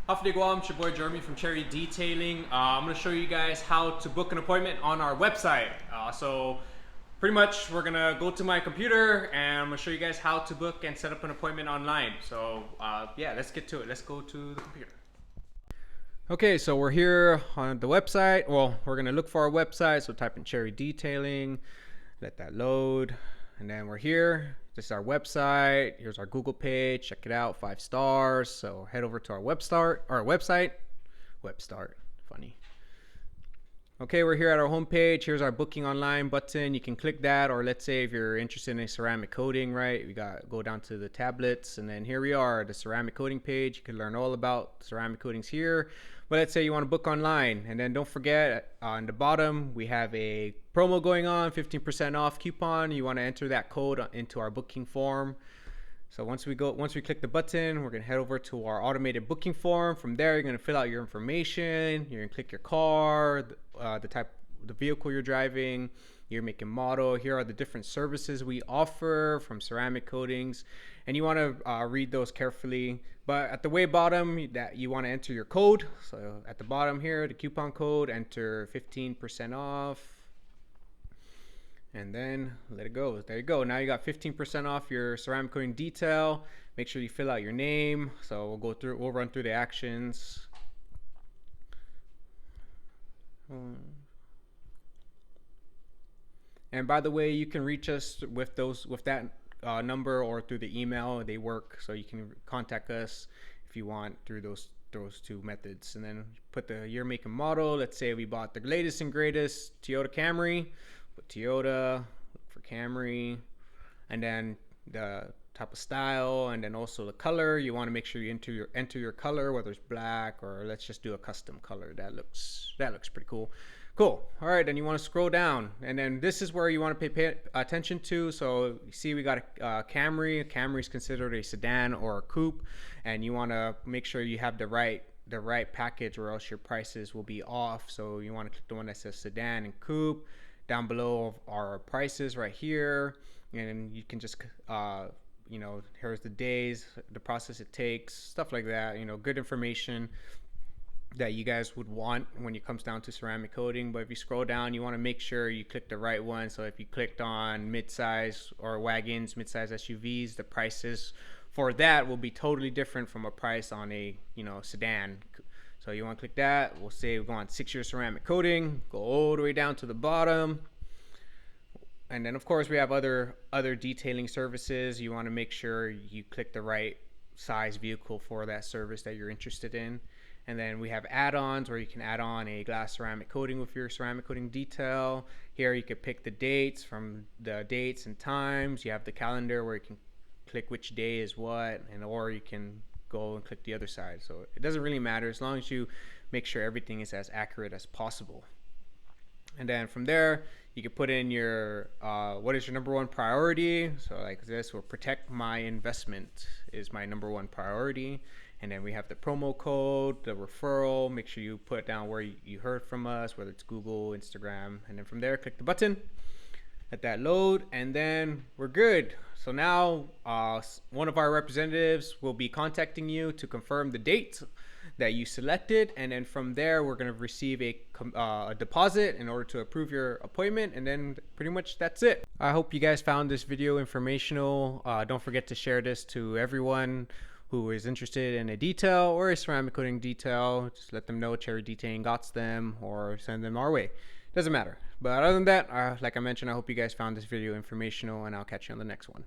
Howdy Guam, it's your boy Jeremy from Cherry Detailing. I'm going to show you guys how to book an appointment on our website. So pretty much we're going to go to my computer and I'm going to show you guys how to book and set up an appointment online. So yeah, let's get to it. Let's go to the computer. Okay, so we're here on the website. Well, we're going to look for our website. So type in Cherry Detailing, let that load, and then we're here. This is our website. Here's our Google page. Check it out, 5 stars. So head over to our website. Funny. Okay, we're here at our homepage. Here's our booking online button. You can click that, or let's say if you're interested in ceramic coating, right? We go down to the tablets, and then here we are, the ceramic coating page. You can learn all about ceramic coatings here. But let's say you want to book online, and then don't forget on the bottom we have a promo going on, 15% off coupon. You want to enter that code into our booking form. So once we click the button, we're gonna head over to our automated booking form. From there, you're gonna fill out your information. You're gonna click your car, the vehicle you're driving, your make and model. Here are the different services we offer from ceramic coatings, and you want to read those carefully. But at the way bottom, that you want to enter your code. So at the bottom here, the coupon code, enter 15% off. And then let it go. There you go. Now you got 15% off your ceramic coating detail. Make sure you fill out your name. So we'll run through the actions. And by the way, you can reach us with that number or through the email. They work, so you can contact us if you want through those two methods. And then put the year, make, and model. Let's say we bought the latest and greatest Toyota Camry. Toyota, look for Camry, and then the type of style, and then also the color. You want to make sure you enter your color, whether it's black or let's just do a custom color. That looks pretty cool. All right, then you want to scroll down, and then this is where you want to pay attention to. So you see we got a Camry. A Camry is considered a sedan or a coupe, and you want to make sure you have the right package, or else your prices will be off. So you want to click the one that says sedan and coupe. Down below our prices right here, and you can just here's the days, the process it takes, stuff like that. Good information that you guys would want when it comes down to ceramic coating. But if you scroll down, you want to make sure you click the right one. So if you clicked on midsize or wagons, midsize SUVs, the prices for that will be totally different from a price on a sedan. So you want to click that. We'll say we go on 6-year ceramic coating, go all the way down to the bottom. And then of course we have other detailing services. You want to make sure you click the right size vehicle for that service that you're interested in. And then we have add-ons, where you can add on a glass ceramic coating with your ceramic coating detail. Here you can pick the dates from the dates and times. You have the calendar where you can click which day is what, or you can go and click the other side. So it doesn't really matter as long as you make sure everything is as accurate as possible. And then from there you can put in your what is your number one priority. So like this will protect my investment is my number one priority. And then we have the promo code, the referral. Make sure you put down where you heard from us, whether it's Google, Instagram, and then from there click the button, let that load, and then we're good. So now one of our representatives will be contacting you to confirm the date that you selected, and then from there we're going to receive a deposit in order to approve your appointment, and then pretty much that's it. I hope you guys found this video informational. Don't forget to share this to everyone who is interested in a detail or a ceramic coating detail. Just let them know Cherry Detailing got them, or send them our way. Doesn't matter. But other than that, like I mentioned, I hope you guys found this video informational, and I'll catch you on the next one.